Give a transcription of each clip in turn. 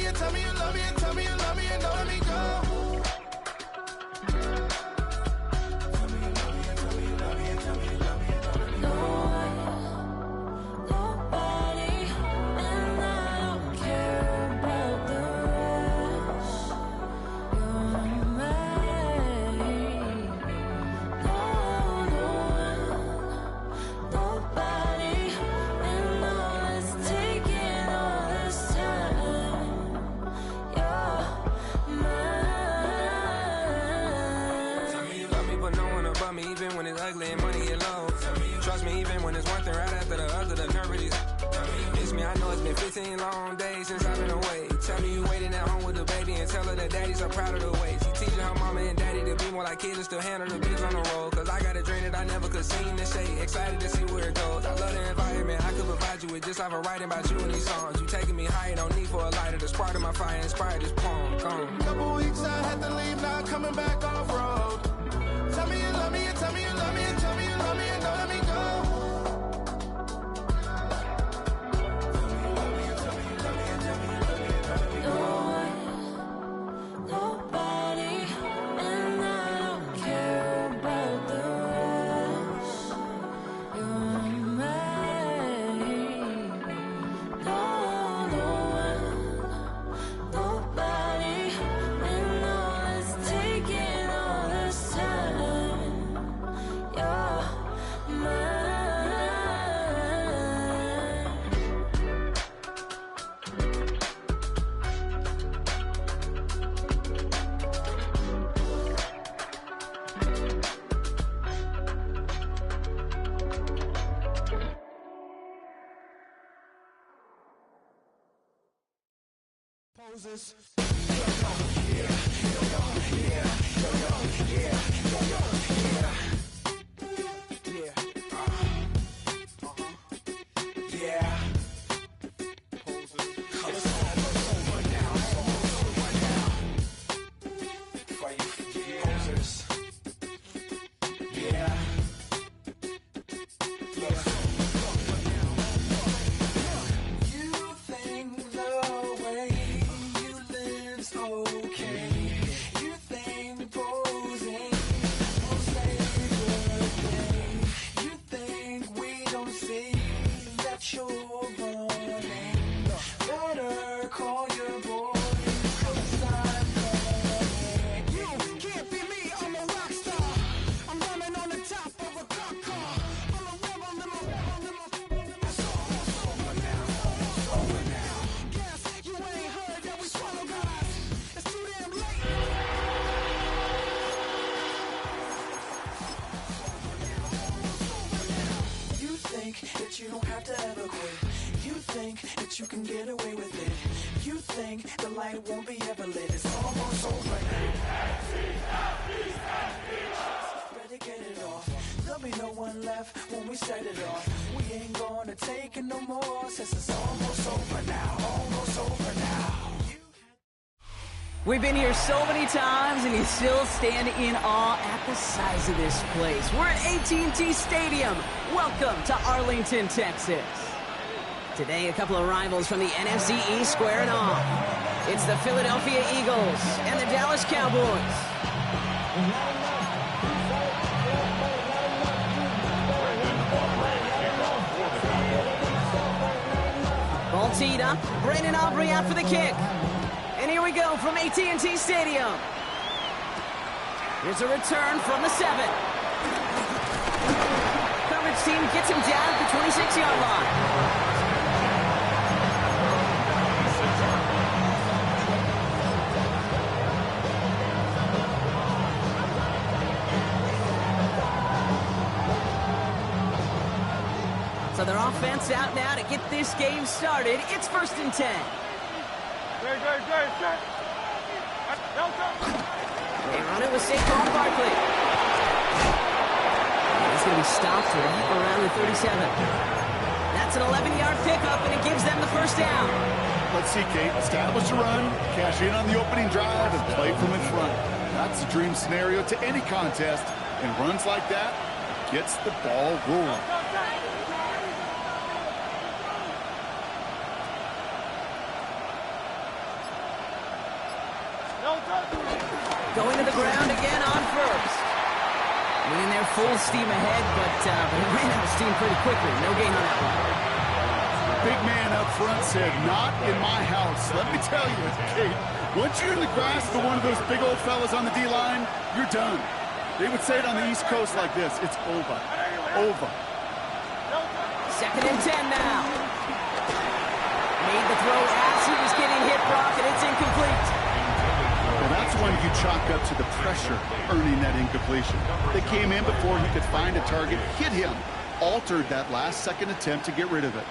and tell me you love me and tell me you love me and don't let me go. Long days since I've been away. Tell me you waiting at home with the baby and tell her that daddy's so proud of the way. She teaching her mama and daddy to be more like kids and still handle the biz on the road. Cause I got a dream that I never could sing to say. Excited to see where it goes. I love the environment. I could provide you with just like I'm writing about you in these songs. You taking me higher, don't need for a lighter. The spark of my fire inspired this poem. Gone. Couple weeks I had to leave, now coming back off road. Tell me you love me and tell me you love me and tell me you love me and don't let me go. Poses. That you don't have to ever quit. You think that you can get away with it. You think the light won't be ever lit. It's almost over now. Better get it off. There'll be no one left when we set it off. We ain't gonna take it no more. Since it's almost over now. Almost over now. We've been here so many times, and you still stand in awe at the size of this place. We're at AT&T Stadium. Welcome to Arlington, Texas. Today, a couple of rivals from the NFC East squaring off. It's the Philadelphia Eagles and the Dallas Cowboys. Ball teed up. Brandon Aubrey out for the kick. And here we go from AT&T Stadium. Here's a return from the 7. Coverage team gets him down at the 26-yard line. So their offense out now to get this game started. It's 1st and 10. They run it with Saquon Barkley. He's going to be stopped right around the 37. That's an 11-yard pickup, and it gives them the first down. Let's see, Kate. Establish a run, cash in on the opening drive, and play from in front. That's the dream scenario to any contest, and runs like that gets the ball rolling. Going to the ground again on first. Winning there full steam ahead, but they ran out of steam pretty quickly. No gain on that one. Big man up front said, not in my house. Let me tell you, Kate, once you're in the grasp of one of those big old fellas on the D-line, you're done. They would say it on the East Coast like this, it's over. Over. 2nd and 10 now. Made the throw as he was getting hit, Brock, and it's incomplete. Well, that's one you chalk up to the pressure earning that incompletion. They came in before he could find a target, hit him, altered that last-second attempt to get rid of it.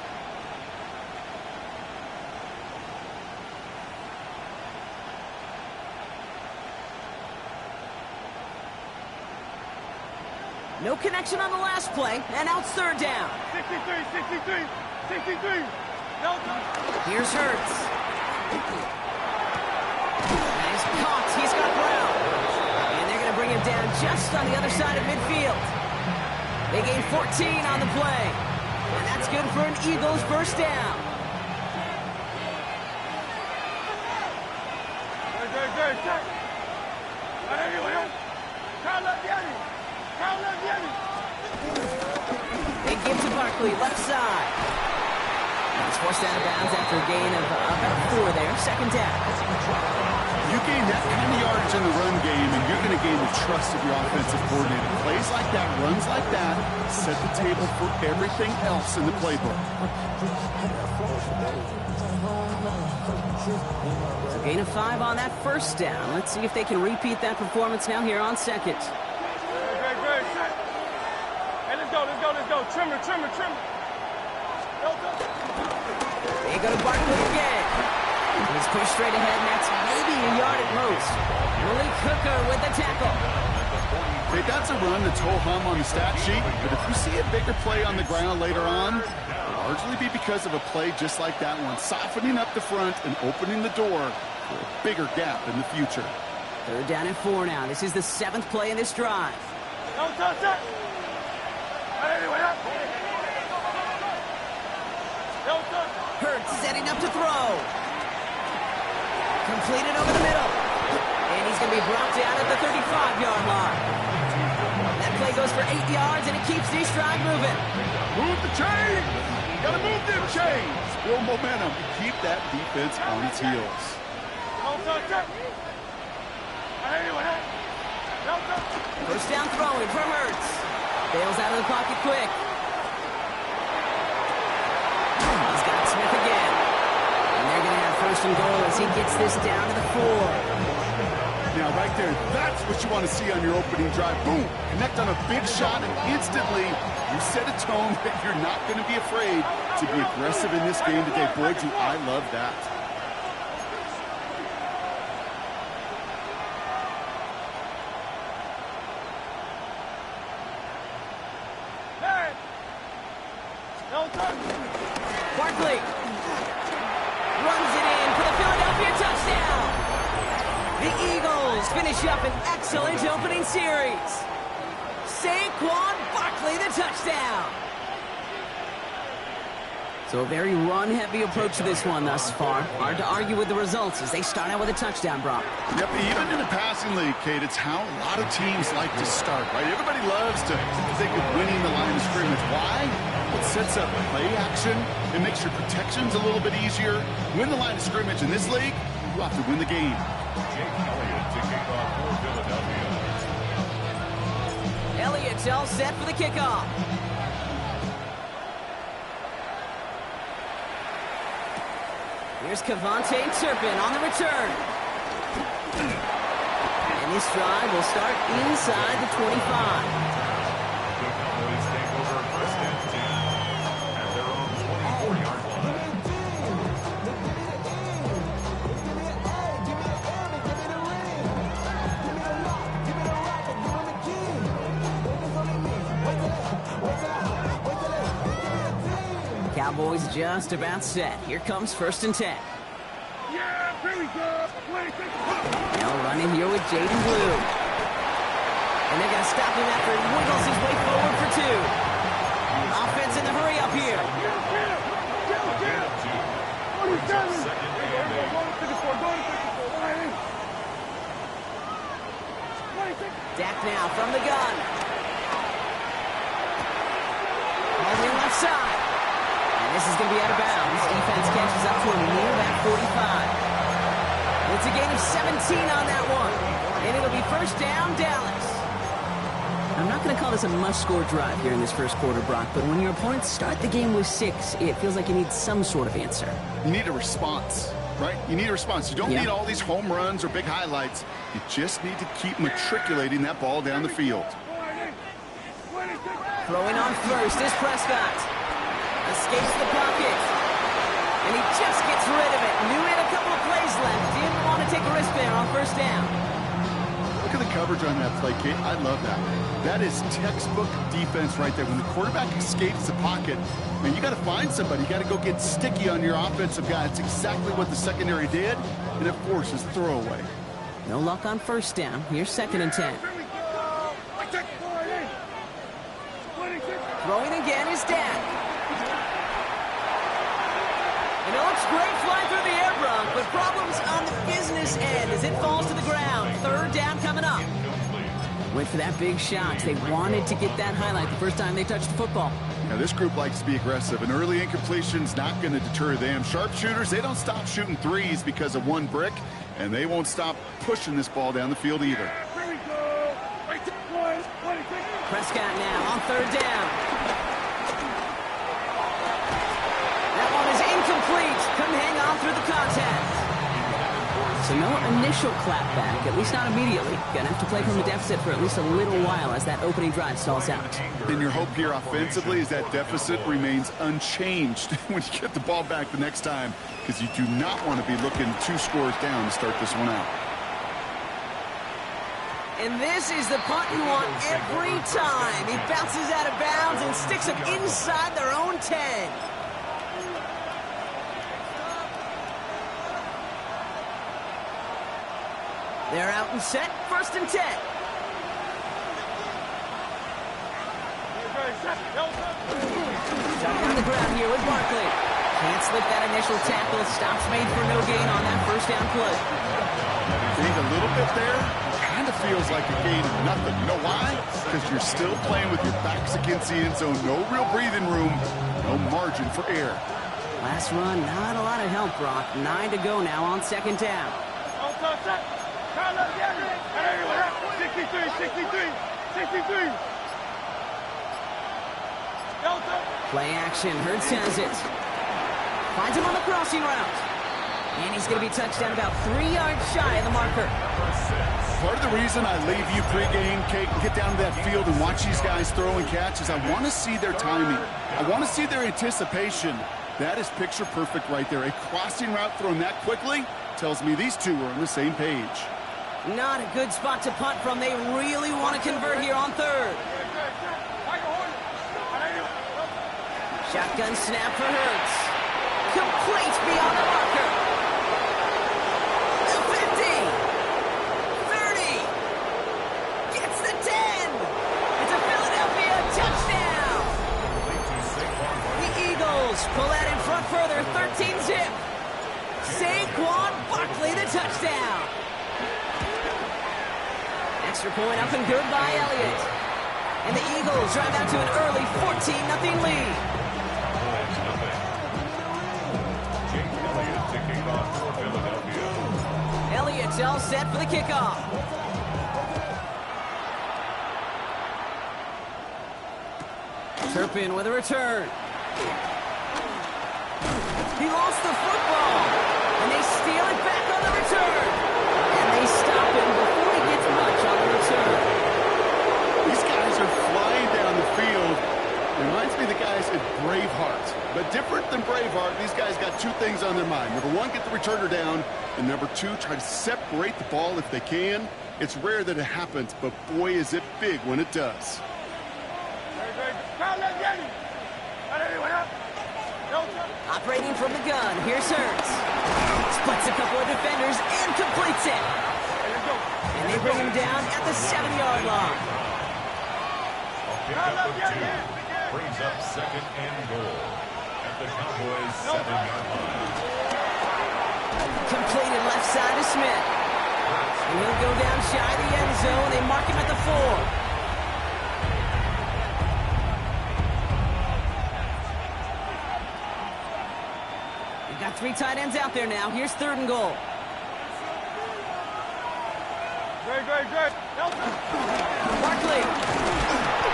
No connection on the last play, and now it's 3rd down. 63. Here's Hurts. And he's caught. He's got Brown. And they're going to bring him down just on the other side of midfield. They gain 14 on the play. And that's good for an Eagles first down. They give to Barkley, left side. He's forced out of bounds after a gain of about 4 there. 2nd down. You gain that kind of yardage in the run game, and you're going to gain the trust of your offensive coordinator. Plays like that, runs like that, set the table for everything else in the playbook. So gain of 5 on that first down. Let's see if they can repeat that performance now here on 2nd. Hey, let's go. Trimmer. They go to Barkley again. He's pushed straight ahead, and that's maybe a yard at most. Malik Hooker with the tackle. Okay, that's a run that's ho-hum on the stat sheet, but if you see a bigger play on the ground later on, it'll largely be because of a play just like that one, softening up the front and opening the door for a bigger gap in the future. 3rd down and 4 now. This is the 7th play in this drive. Hurts setting up to throw. Completed over the middle. And he's going to be brought down at the 35-yard line. That play goes for 8 yards, and it keeps this drive moving. Move the chains! Gotta move them chains! Build momentum and keep that defense on its heels. First down throwing for Hurts. Bails out of the pocket quick. He's got Smith again. And they're going to have 1st and goal as he gets this down to the 4. Now, right there, that's what you want to see on your opening drive. Boom! Connect on a big shot, and instantly you set a tone that you're not going to be afraid to be aggressive in this game today. Boy, do I love that. Barkley runs it in for the Philadelphia touchdown. The Eagles finish up an excellent opening series. Saquon Barkley, the touchdown. So a very run-heavy approach to this one thus far. Hard to argue with the results as they start out with a touchdown, Brock. Yep, even in a passing league, Kate, it's how a lot of teams like to start, right? Everybody loves to think of winning the line of scrimmage. Why? It sets up play action. It makes your protections a little bit easier. Win the line of scrimmage in this league, you have to win the game. Elliott's all set for the kickoff. Here's Kevontae Turpin on the return. And this drive will start inside the 25. Cowboys just about set. Here comes 1st and 10. Now running here with Jaden Blue. And they're going to stop him after he wiggles his way forward for 2. Offense in the hurry up here. Dak now from the gun. Holding left side. And this is going to be out of bounds. Defense catches up to him near that 45. It's a gain of 17 on that one. And it'll be first down, Dallas. I'm not going to call this a must-score drive here in this first quarter, Brock, but when your opponents start the game with 6, it feels like you need some sort of answer. You need a response, right? You need a response. You don't need all these home runs or big highlights. You just need to keep matriculating that ball down the field. Throwing on first is Prescott. Escapes the pocket. And he just gets rid of it. Knew he had a couple of plays left. Didn't want to take a risk there on first down. Look at the coverage on that play, Kate. I love that. That is textbook defense right there. When the quarterback escapes the pocket, man, you got to find somebody. You got to go get sticky on your offensive guy. It's exactly what the secondary did, and it forces throwaway. No luck on first down. Here's 2nd and 10. Throwing again is Dak. And it looks great flying through the air, Brock, but problems on the business end as it falls to the ground. 3rd down coming up. Went for that big shot. They wanted to get that highlight the first time they touched the football. Now, this group likes to be aggressive. An early incompletion's not going to deter them. Sharpshooters, they don't stop shooting threes because of one brick, and they won't stop pushing this ball down the field either. Prescott now on 3rd down. That one is incomplete. Couldn't hang on through the contact. So no initial clapback, at least not immediately. Gonna have to play from a deficit for at least a little while as that opening drive stalls out. And your hope here offensively is that deficit remains unchanged when you get the ball back the next time, because you do not want to be looking 2 scores down to start this one out. And this is the punt you want every time. He bounces out of bounds and sticks them inside their own 10. They're out and set. 1st and 10. Shot on the ground here with Barkley. Can't slip that initial tackle. Stops made for no gain on that first down play. Gained a little bit there. Kind of feels like a gain of nothing. You know why? Because you're still playing with your backs against the end zone. No real breathing room. No margin for error. Last run, not a lot of help, Brock. 9 to go now on 2nd down. 63. Play action. Hurts has it. Finds him on the crossing route. And he's going to be touched down about 3 yards shy of the marker. Part of the reason I leave you pregame, Kate, and get down to that field and watch these guys throw and catch is I want to see their timing. I want to see their anticipation. That is picture perfect right there. A crossing route thrown that quickly tells me these two are on the same page. Not a good spot to punt from. They really want to convert here on 3rd. Shotgun snap for Hurts. Complete beyond the marker. 50. 30. Gets the 10. It's a Philadelphia touchdown. The Eagles pull that in front further. 13-zip. Saquon Barkley the touchdown. Extra point up and good by Elliott. And the Eagles drive out to an early 14-0 lead. Elliott's all set for the kickoff. Turpin with a return. He lost the football. And they steal it back on the return. And they stop him before he gets much on the return. These guys are flying down the field. Reminds me of the guys at Braveheart. But different than Braveheart, these guys got 2 things on their mind. Number 1, get the returner down. And number 2, try to separate the ball if they can. It's rare that it happens, but boy, is it big when it does. Operating from the gun, here's Hurts. Splits a couple of defenders and completes it. And they bring him down at the 7-yard line. Pick up of 2. Brings up 2nd and goal at the Cowboys' 7-yard line. Completed left side to Smith. And he'll go down shy of the end zone. They mark him at the 4. Got 3 tight ends out there now. Here's 3rd and goal. Great. Barkley.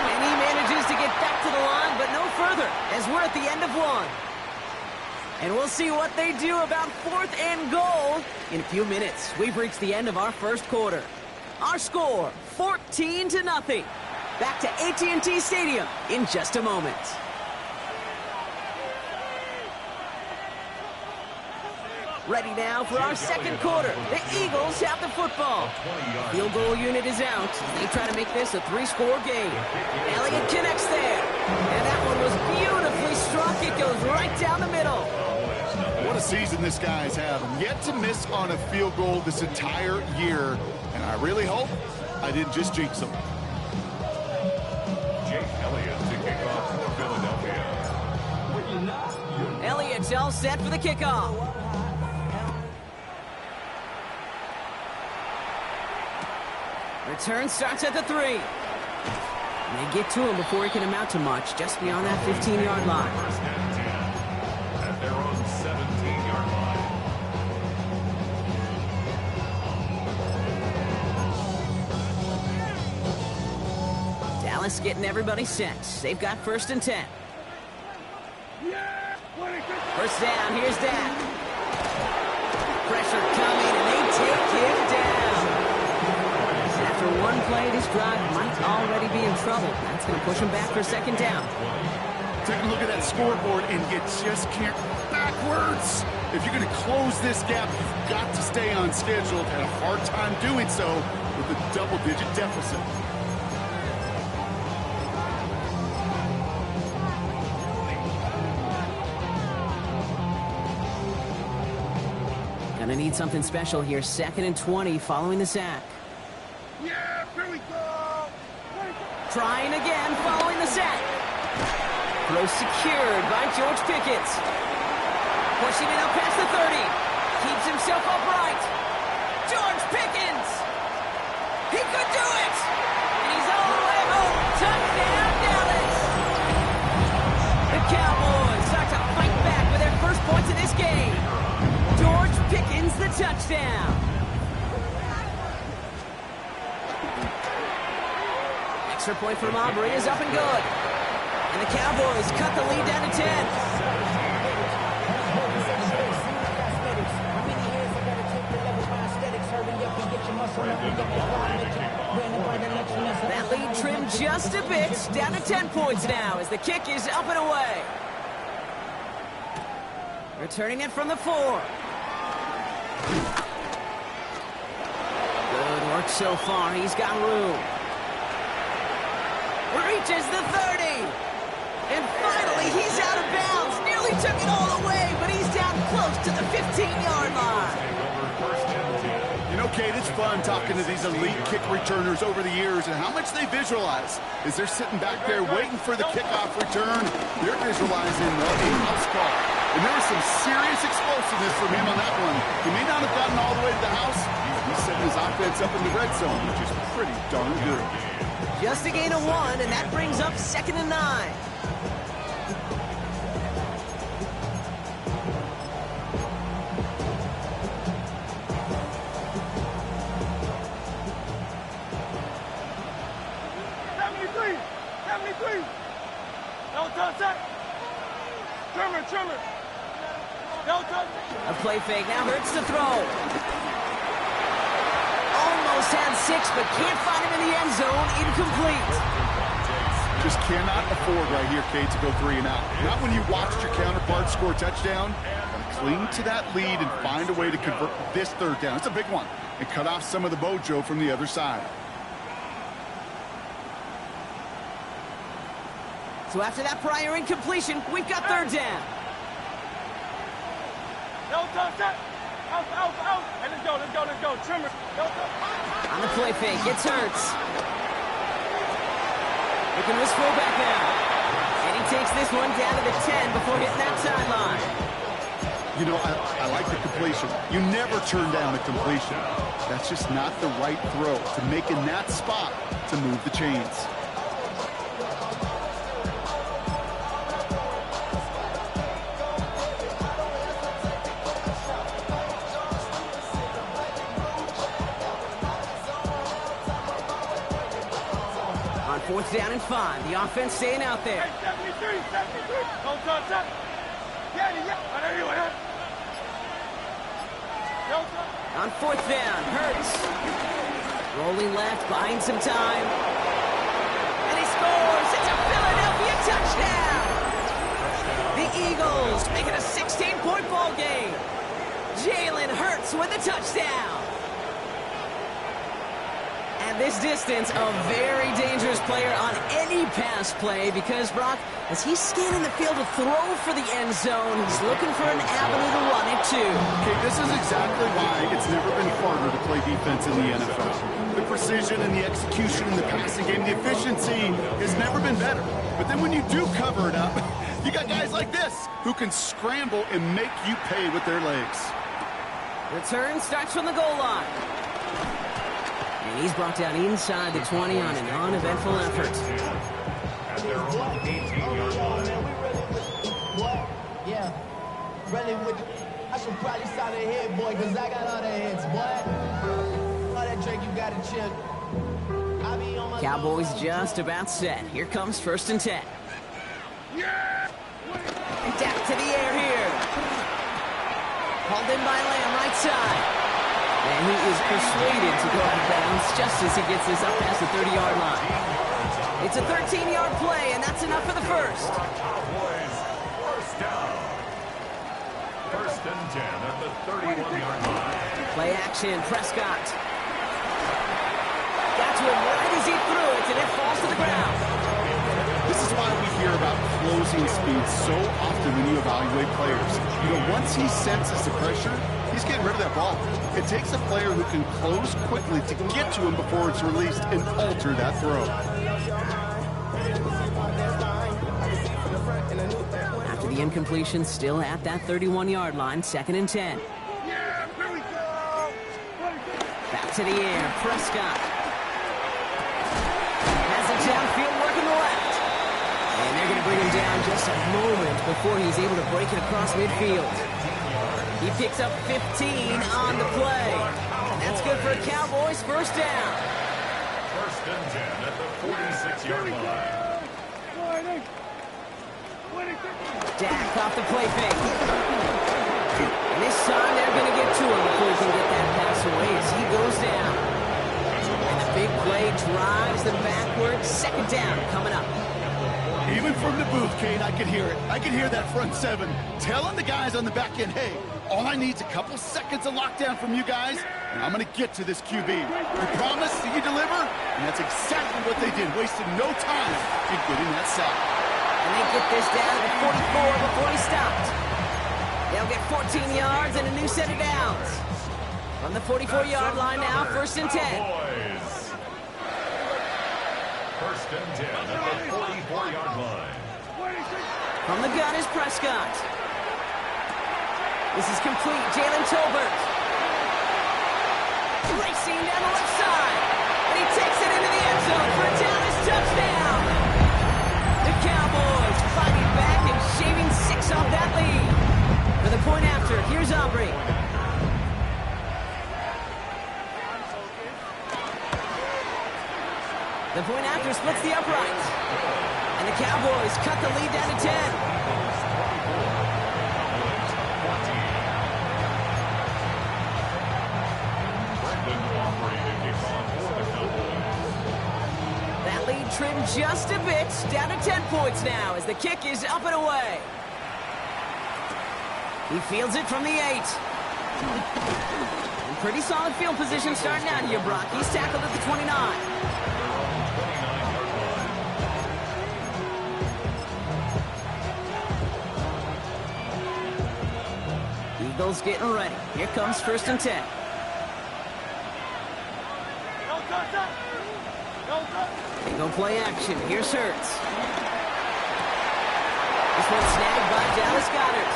And he manages to get back to the line, but no further, as we're at the end of 1. And we'll see what they do about 4th and goal in a few minutes. We've reached the end of our first quarter. Our score, 14-0. Back to AT&T Stadium in just a moment. Ready now for our second quarter. The Eagles have the football. Field goal unit is out. They try to make this a 3-score game. Elliott connects there. And that one was beautifully struck. It goes right down the middle. What a season this guy's having. Yet to miss on a field goal this entire year. And I really hope I didn't just jinx him. Jake Elliott to kick off for Philadelphia. Elliott's all set for the kickoff. Return starts at the 3. And they get to him before he can amount to much, just beyond that 15-yard line. First and 10 at their own 17-yard line. Dallas getting everybody set. They've got 1st and 10. First down, here's Dak. Pressure coming, and they take him down. After one play, this drive might already be in trouble. That's going to push him back for 2nd down. Take a look at that scoreboard, and you just can't go backwards. If you're going to close this gap, you've got to stay on schedule. Had a hard time doing so with a double-digit deficit. Gonna need something special here. 2nd and 20 following the sack. Yeah, here we go. Trying again following the sack. Throw secured by George Pickens. Pushing it up past the 30. Keeps himself upright. George Pickens. He could do it. And he's all the way home. Touchdown, Dallas. The Cowboys start to fight back with their first points of this game. George Pickens, the touchdown. Extra point from Aubrey is up and good. And the Cowboys cut the lead down to 10. That lead trimmed just a bit, down to 10 points now as the kick is up and away. Returning it from the 4. Good work so far. He's got room. Reaches the 30. And finally, he's out of bounds. Nearly took it all away, but he's down close to the 15-yard line. You know, Kate, it's fun talking to these elite kick returners over the years and how much they visualize. As they're sitting back there waiting for the kickoff return, they're visualizing a house call. And there was some serious explosiveness from him on that one. He may not have gotten all the way to the house. He's setting his offense up in the red zone, which is pretty darn good. Just a gain of 1, and that brings up 2nd and 9. Trimmer. A play fake now hurts to throw. Almost had 6, but can't find him in the end zone. Incomplete. Just cannot afford right here, Kate, to go 3 and out. Not when you watched your counterpart score a touchdown. Gotta cling to that lead and find a way to convert this 3rd down. It's a big one. And cut off some of the mojo from the other side. So after that prior incompletion, we've got 3rd down. Out. Hey, let's go. Trimmer. On the play fake, it's Hurts. Looking this fullback now. And he takes this one down to the 10 before hitting that sideline. You know, I like the completion. You never turn down a completion. That's just not the right throw to make in that spot to move the chains. On 4th down and 5, the offense staying out there. Hey, 73, 73. Don't touch that. Yeah. Anyway, don't touch. On 4th down, Hurts. Rolling left, buying some time. And he scores! It's a Philadelphia touchdown! The Eagles make it a 16-point ball game. Jalen Hurts with a touchdown. And this distance, a very dangerous player on any pass play because, Brock, as he's scanning the field to throw for the end zone, he's looking for an avenue to run it too. Okay, this is exactly why it's never been harder to play defense in the NFL. The precision and the execution in the passing game, the efficiency has never been better. But then when you do cover it up, you got guys like this who can scramble and make you pay with their legs. Return starts from the goal line. And he's brought down inside the 20 on an uneventful effort. At their own 18-yard line. What? Yeah. Really with I should probably start a hit, boy, because I got all the hits, boy. All that drink you got to chill. I be on my Cowboys just about set. Here comes 1st and 10. Yeah! And down to the air here. Hauled in by Lamb, right side. And he is persuaded to go out of bounds just as he gets this up past the 30-yard line. It's a 13-yard play, and that's enough for the first. Cowboys, first down. 1st and 10 at the 31-yard line. Play action, Prescott. Got to him right as he threw it, and it falls to the ground. This is why we hear about closing speed so often when you evaluate players. You know, once he senses the pressure, he's getting rid of that ball. It takes a player who can close quickly to get to him before it's released and alter that throw. After the incompletion, still at that 31-yard line, 2nd and 10. Yeah, here we go. Back to the air, Prescott. Has it downfield, working the left. And they're going to bring him down just a moment before he's able to break it across midfield. He picks up 15 on the play. And that's good for a Cowboys first down. 1st and 10 at the 46-yard line. Dak off the play fake. And this time they're going to get to him before he can get that pass away as he goes down. And the big play drives them backwards. 2nd down coming up. Even from the booth, Kate, I could hear it. I could hear that front seven telling the guys on the back end, hey, all I need is a couple seconds of lockdown from you guys, and I'm going to get to this QB. You promise, you deliver, and that's exactly what they did, wasting no time in getting that sack. And they get this down to 44 before he stopped. They'll get 14 yards and a new set of downs. From the 44-yard line now, 1st and 10. Cowboys. 1st and 10 at the 44-yard line. From the gun is Prescott. This is complete. Jalen Tolbert. Racing down the left side. And he takes it into the end zone for a Dallas touchdown. The Cowboys fighting back and shaving 6 off that lead. For the point after, here's Aubrey. The point after splits the upright. And the Cowboys cut the lead down to 10. That lead trimmed just a bit, down to 10 points now as the kick is up and away. He fields it from the 8. And pretty solid field position starting out here, Brock. He's tackled at the 29. Eagles getting ready. Here comes 1st and 10. They go play action. Here's Hurts. This one's snagged by Dallas Goedert.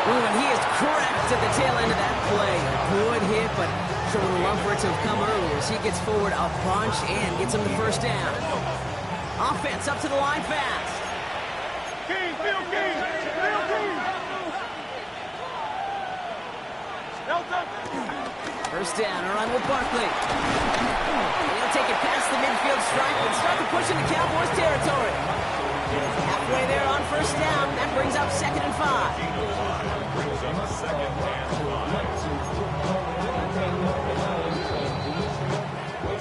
Ooh, and he is cracked at the tail end of that play. Good hit, but sure would love for it to have come earlier as he gets forward a bunch and gets him the first down. Offense up to the line fast. King, Bill King, Bill King. Delta. First down, a run with Barkley. He'll take it past the midfield stripe and start to push into Cowboys territory. Halfway there on first down, that brings up 2nd and 5. Brings up 2nd and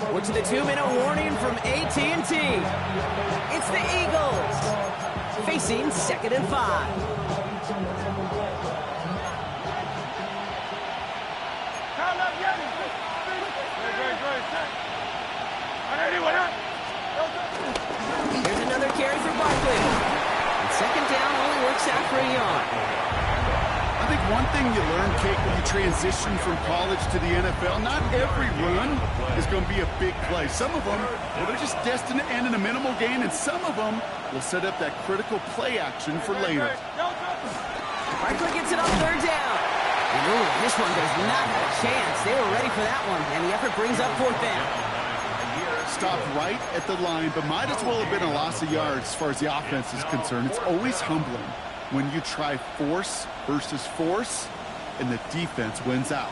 5. We're to the 2-minute warning from AT&T. It's the Eagles facing 2nd and 5. Here's another carry for Barkley. And 2nd down only works out for a yard. I think one thing you learn, Kate, when you transition from college to the NFL, not every run is going to be a big play. Some of them, well, they're just destined to end in a minimal gain, and some of them will set up that critical play action for later. Barkley gets it on 3rd down. And ooh, this one does not have a chance. They were ready for that one, and the effort brings up 4th down. Stopped right at the line, but might as well have been a loss of yards as far as the offense is concerned. It's always humbling when you try force versus force, and the defense wins out.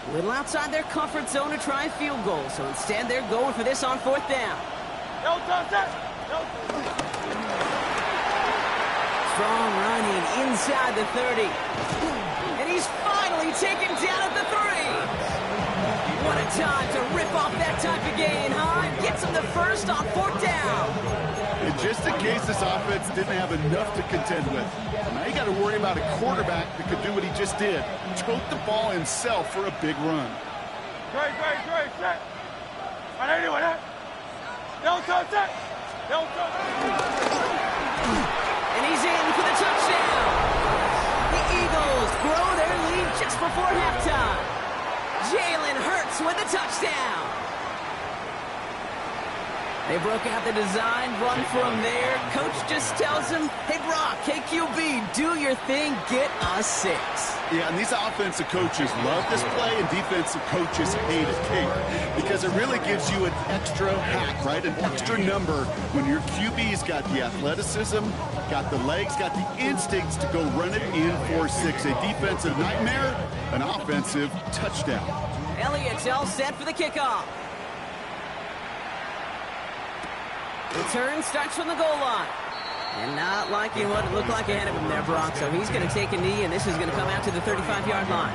A little outside their comfort zone to try a field goal, so instead they're going for this on 4th down. Strong running inside the 30. And he's finally taken down at the 3. What a time to rip off that type of gain, huh? Gets him the first on 4th down. And just in case this offense didn't have enough to contend with, now you got to worry about a quarterback that could do what he just did. Choke the ball himself for a big run. Great, set. Anyway, Delta, set. Delta. And he's in for the touchdown. The Eagles grow their lead just before halftime. Jalen Hurts with a touchdown. They broke out the design run from there. Coach just tells him, hey, Brock, hey, QB, do your thing, get us 6. Yeah, and these offensive coaches love this play, and defensive coaches hate it, Kate, because it really gives you an extra hack, right? An extra number when your QB's got the athleticism, got the legs, got the instincts to go run it in for 6. A defensive nightmare, an offensive touchdown. Elliott's all set for the kickoff. Return starts from the goal line. And not liking what it looked like ahead of him there, Brock. So he's going to take a knee, and this is going to come out to the 35-yard line.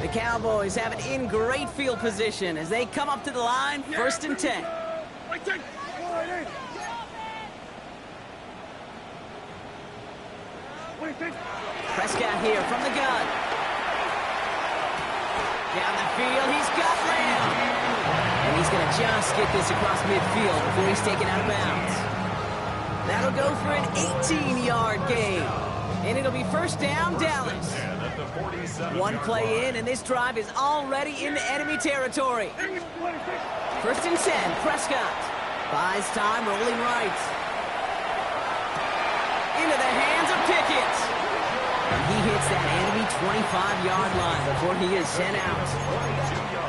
The Cowboys have it in great field position as they come up to the line, 1st and 10. Prescott here from the gun. Down the field, he's got Lamb. And he's going to just get this across midfield before he's taken out of bounds. That'll go for an 18-yard gain. And it'll be 1st down, Dallas. One play in, and this drive is already into enemy territory. 1st and 10, Prescott. Buys time, rolling right. Into the hands of Pickett. And he hits that enemy 25-yard line before he is sent out.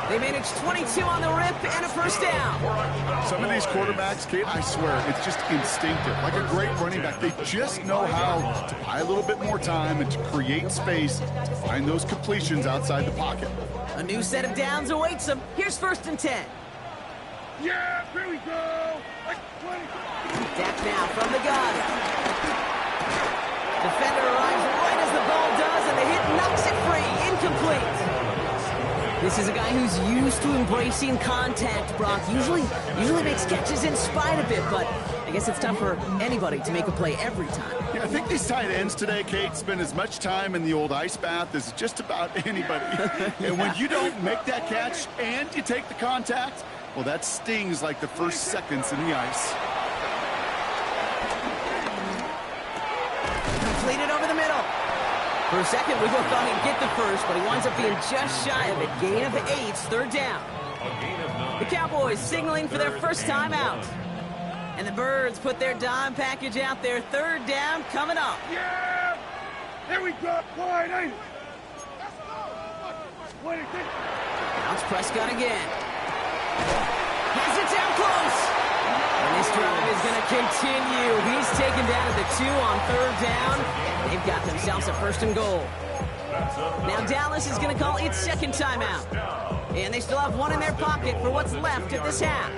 They manage 22 on the rip and a 1st down. Some of these quarterbacks, Kate, I swear, it's just instinctive. Like a great running back, they just know how to buy a little bit more time and to create space to find those completions outside the pocket. A new set of downs awaits them. Here's 1st and 10. Yeah, here we go. Dak now from the gun. Defender arrives right as the ball does, and the hit knocks it free. Incomplete. This is a guy who's used to embracing contact, Brock. Usually makes catches in spite of it, but I guess it's tough for anybody to make a play every time. Yeah, I think these tight ends today, Kate, spend as much time in the old ice bath as just about anybody. And when you don't make that catch and you take the contact, well, that stings like the first seconds in the ice. Completed over the middle. For a second, we both thought he'd get the first, but he winds up being just shy of it. Gain of 8, third down. The Cowboys signaling for their first time out. And the Birds put their dime package out there. Third down coming up. Yeah! There we go. Wide, ain't it? Now it's Prescott again. Has it down close. And this drive is going to continue. He's taken down at the 2 on third down. They've got themselves a first and goal. Now Dallas is going to call its second timeout. And they still have one in their pocket for what's left of this half.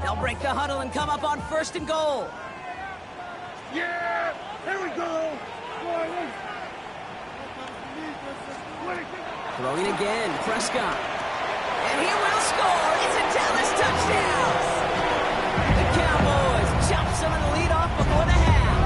They'll break the huddle and come up on first and goal. Yeah! There we go! Throwing again, Prescott. And he will score. It's a Dallas touchdown. The Cowboys chop some of the lead off before the half.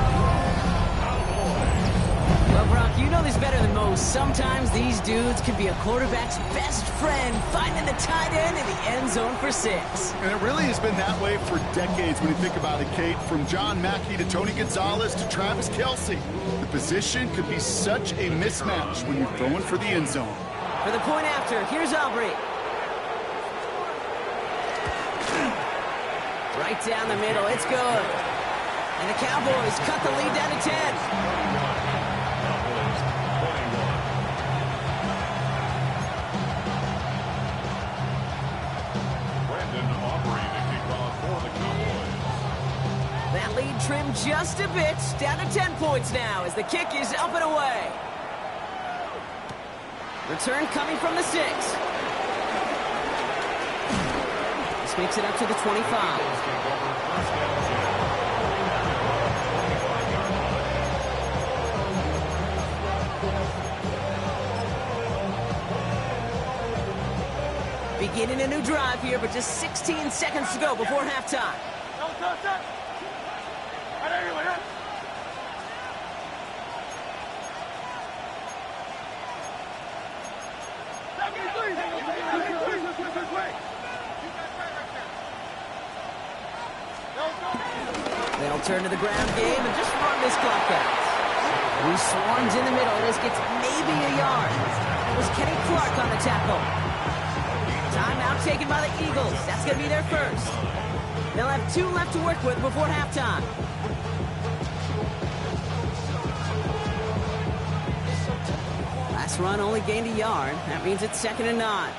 Well, Brock, you know this better than most. Sometimes these dudes can be a quarterback's best friend, finding the tight end in the end zone for 6. And it really has been that way for decades when you think about it, Kate. From John Mackey to Tony Gonzalez to Travis Kelce. The position could be such a mismatch when you're throwing for the end zone. For the point after, here's Aubrey. Right down the middle, it's good. And the Cowboys cut the lead down to 10. Brandon Aubrey to kick off for the Cowboys. That lead trimmed just a bit, down to 10 points now as the kick is up and away. Return coming from the 6. This makes it up to the 25. Beginning a new drive here, but just 16 seconds to go before halftime. They'll turn to the ground game and just run this clock out. He swarms in the middle. This gets maybe a yard. It was Kenny Clark on the tackle. Timeout taken by the Eagles. That's going to be their first. They'll have 2 left to work with before halftime. Last run only gained a yard. That means it's 2nd and 9.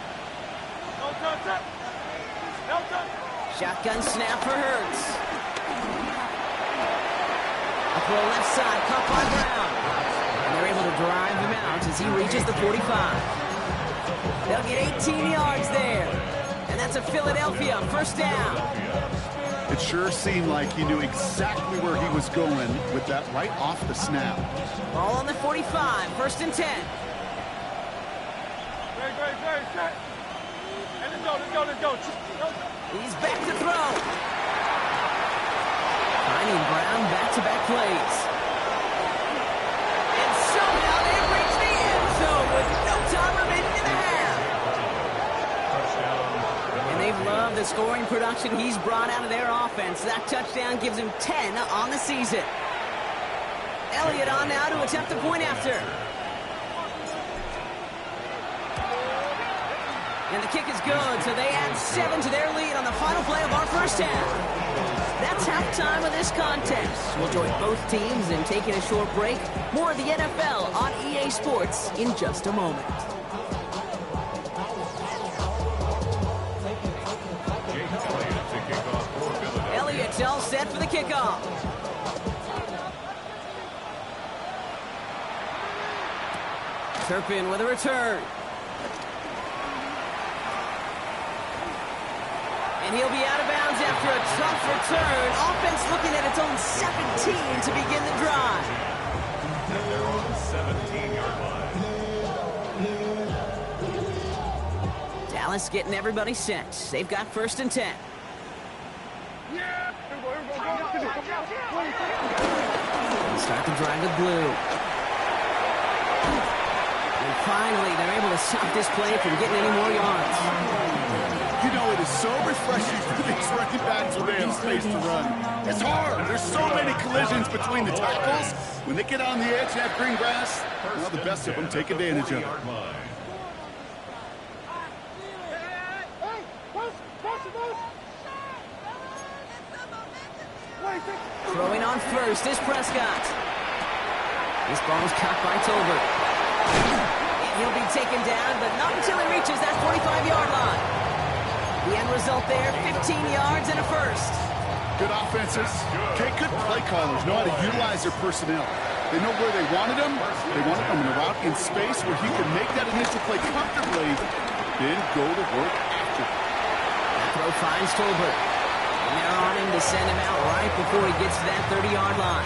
Shotgun snap for Hurts. A throw left side, caught by Brown. And they're able to drive him out as he reaches the 45. They'll get 18 yards there. And that's a Philadelphia first down. It sure seemed like he knew exactly where he was going with that right off the snap. Ball on the 45, first and 10. Great. Let's go. He's back to throw. Finding Brown back-to-back plays. And somehow they reach the end zone with no time remaining in the half. And they've loved the scoring production he's brought out of their offense. That touchdown gives him 10 on the season. Elliott on now to attempt the point after. And the kick is good, so they add 7 to their lead on the final play of our first half. That's halftime of this contest. We'll join both teams in taking a short break. More of the NFL on EA Sports in just a moment. Elliott's all set for the kickoff. Turpin with a return. And he'll be out of bounds after a tough return. Offense looking at its own 17 to begin the drive. And they're on the 17-yard line. Dallas getting everybody set. They've got 1st and 10. Start the drive with Blue. And finally, they're able to stop this play from getting any more yards. You know, it is so refreshing for these running backs when they have space to run. It's hard. There's so many collisions between the tackles. When they get on the edge and have green grass, well, the best of them take advantage of it. Throwing on first is Prescott. This ball is caught by Tolbert. And he'll be taken down, but not until he reaches that 45-yard line. The end result there, 15 yards and a first. Good offenses. Okay, good play callers know how to utilize their personnel. They know where they wanted them. They wanted them in a route in space where he can make that initial play comfortably, then go to work after. That throw finds Tolbert. And they're on him to send him out right before he gets to that 30-yard line.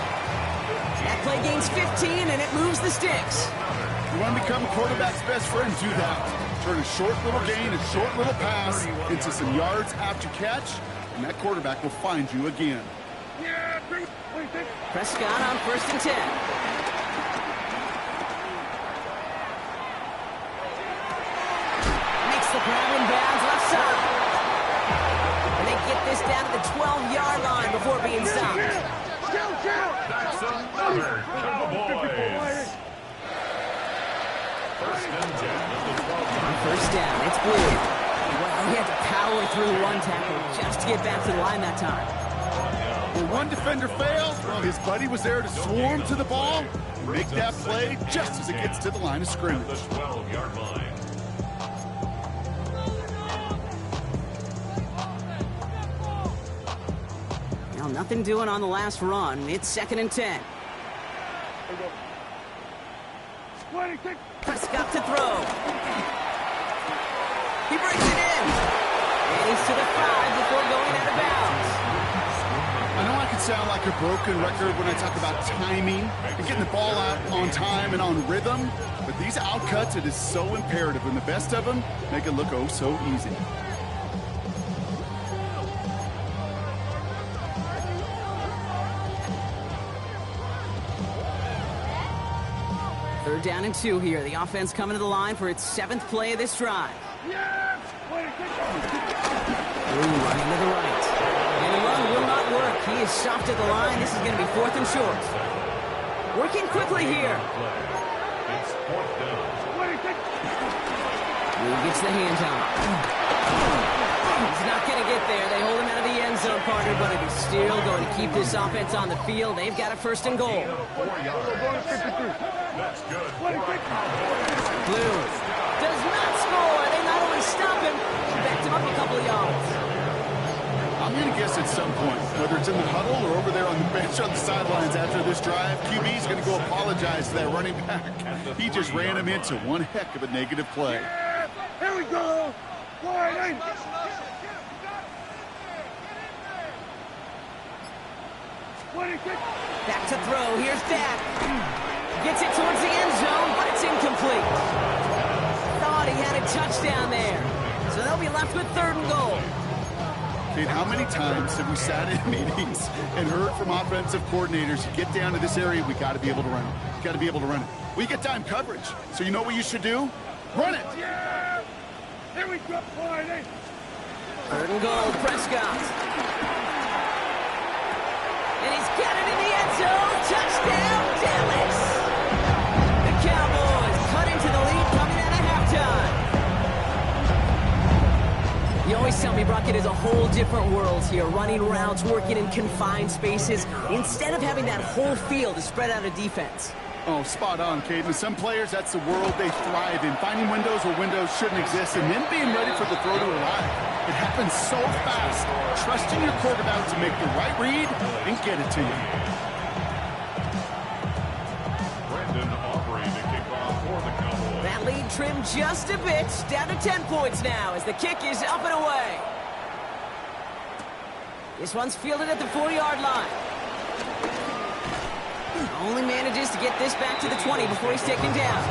That play gains 15, and it moves the sticks. You want to become a quarterback's best friend, do that. Turn a short little gain, a short little pass into some yards after catch, and that quarterback will find you again. Prescott on 1st and 10. Makes the grab in bounds left side. And they get this down to the 12-yard line before being stopped. That's another Cowboys. 1st and 10 at the 12. On 1st down, it's Blue. Well, he had to power through one tackle just to get back to the line that time. When one defender failed, well, his buddy was there to swarm to the ball and make that play just as it gets to the line of scrimmage. The 12-yard line. Now, nothing doing on the last run. It's 2nd and 10. Prescott to throw. He breaks it in. And he's to the 5 before going out of bounds. I know I can sound like a broken record when I talk about timing and getting the ball out on time and on rhythm, but these outcuts, it is so imperative, and the best of them make it look oh so easy. Third down and 2 here. The offense coming to the line for its 7th play of this drive. Blue running to the right. And the run will not work. He is soft at the line. This is going to be 4th and short. Working quickly here. It's 4th down. Blue gets the handoff. He's not going to get there. They hold him out of the end zone, partner, but it is still going to keep this offense on the field. They've got a 1st and goal. That's good. Blue does not score. They not only stop him, backed him up a couple of yards. I'm going to guess at some point, whether it's in the huddle or over there on the bench on the sidelines after this drive, QB's going to go apologize to that running back. He just ran him into one heck of a negative play. Here we go. Wide. Back to throw. Here's Dak. Gets it towards the end zone, but it's incomplete. Thought he had a touchdown there. So they'll be left with 3rd and goal. Kate, how many times have we sat in meetings and heard from offensive coordinators, you get down to this area, we got to be able to run it. Got to be able to run it. We get time coverage. So you know what you should do? Run it. Yeah. Here we go. Wide. 3rd and goal, Prescott. And he's got it in the end zone. Touchdown, Dallas. The Cowboys cut into the lead coming out of halftime. You always tell me, Brock, it is a whole different world here. Running routes, working in confined spaces, instead of having that whole field to spread out a defense. Oh, spot on, Caden. Some players, that's the world they thrive in. Finding windows where windows shouldn't exist and then being ready for the throw to arrive. It happens so fast. Trusting your quarterback to make the right read and get it to you. Brendan Aubrey to kick off for the Cowboys. That lead trimmed just a bit. Down to 10 points now as the kick is up and away. This one's fielded at the 4-yard line. Only manages to get this back to the 20 before he's taken down.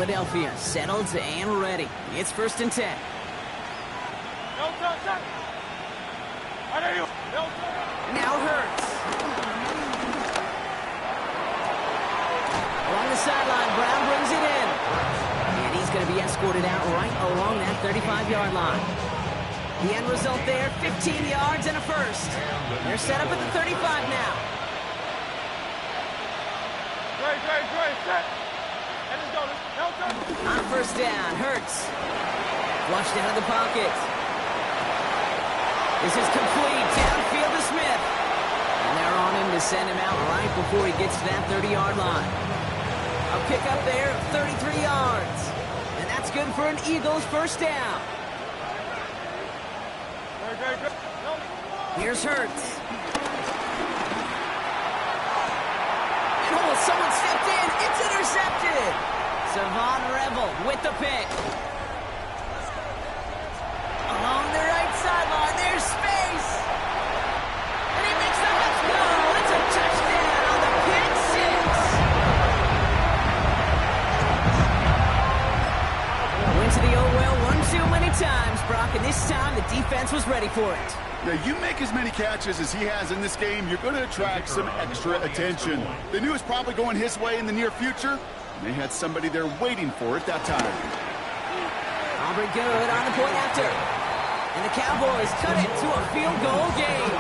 Philadelphia settled and ready. It's 1st and 10. Now Hurts. Along the sideline, Brown brings it in. And he's going to be escorted out right along that 35-yard line. The end result there, 15 yards and a first. They're set up at the 35 now. On 1st down, Hurts. Flushed out of the pocket. This is complete, downfield to Smith. And they're on him to send him out right before he gets to that 30-yard line. A pickup there of 33 yards. And that's good for an Eagles 1st down. Here's Hurts. And oh, someone stepped in. It's intercepted. Savon Revel with the pick. Along the right sideline, there's space. And he makes the let's go. It's a touchdown on the pick six. Went to the oh well one too many times, Brock, and this time the defense was ready for it. Now, you make as many catches as he has in this game, you're going to attract some extra attention. They knew it was probably going his way in the near future, and they had somebody there waiting for it that time. Aubrey good on the point after. And the Cowboys cut it to a field goal game.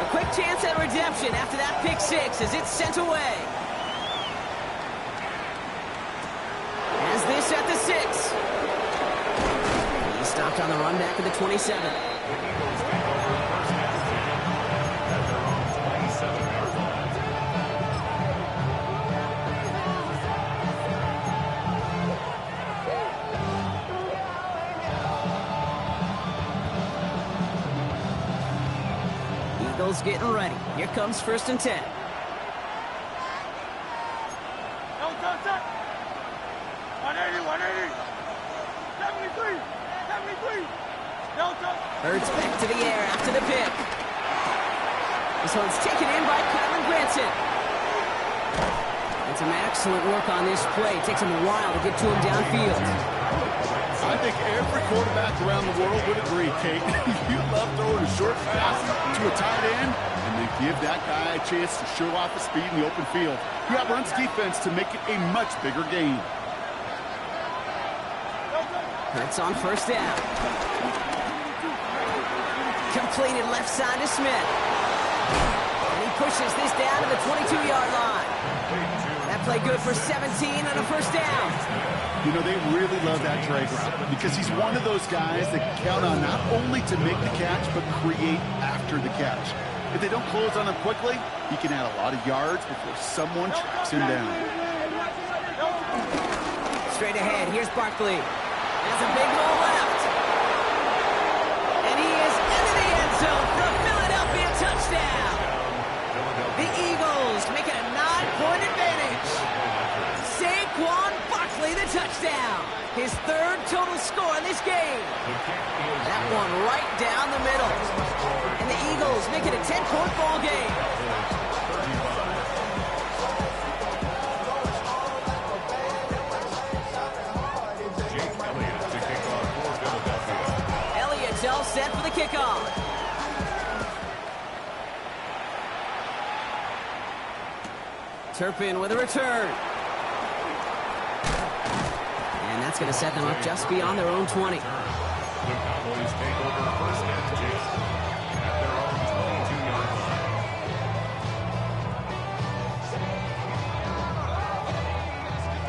A quick chance at redemption after that pick six as it's sent away. As this at the 6. He stopped on the run back at the 27. Eagles getting ready. Here comes 1st and 10. Hurts back to the air after the pick. This one's taken in by Kylan Granson. And some excellent work on this play. It takes him a while to get to him downfield. I think every quarterback around the world would agree, Kate. You love throwing a short pass to a tight end and then give that guy a chance to show off his speed in the open field. You outruns defense to make it a much bigger game. Hurts on 1st down. Completed left side to Smith. And he pushes this down to the 22-yard line. That play good for 17 on a 1st down. You know, they really love that drag route because he's one of those guys that count on not only to make the catch, but create after the catch. If they don't close on him quickly, he can add a lot of yards before someone tracks him down. Straight ahead, here's Barkley. Has a big hole left. And he is into the end zone for a Philadelphia touchdown. The Eagles make it a 9-point advantage. Saquon Barkley, the touchdown. His 3rd total score in this game. That one right down the middle. And the Eagles make it a 10-point ball game. Elliott's all set for the kickoff. Turpin with a return. And that's going to set them up just beyond their own 20. The Cowboys take over 1st and 10 at their own 22-yard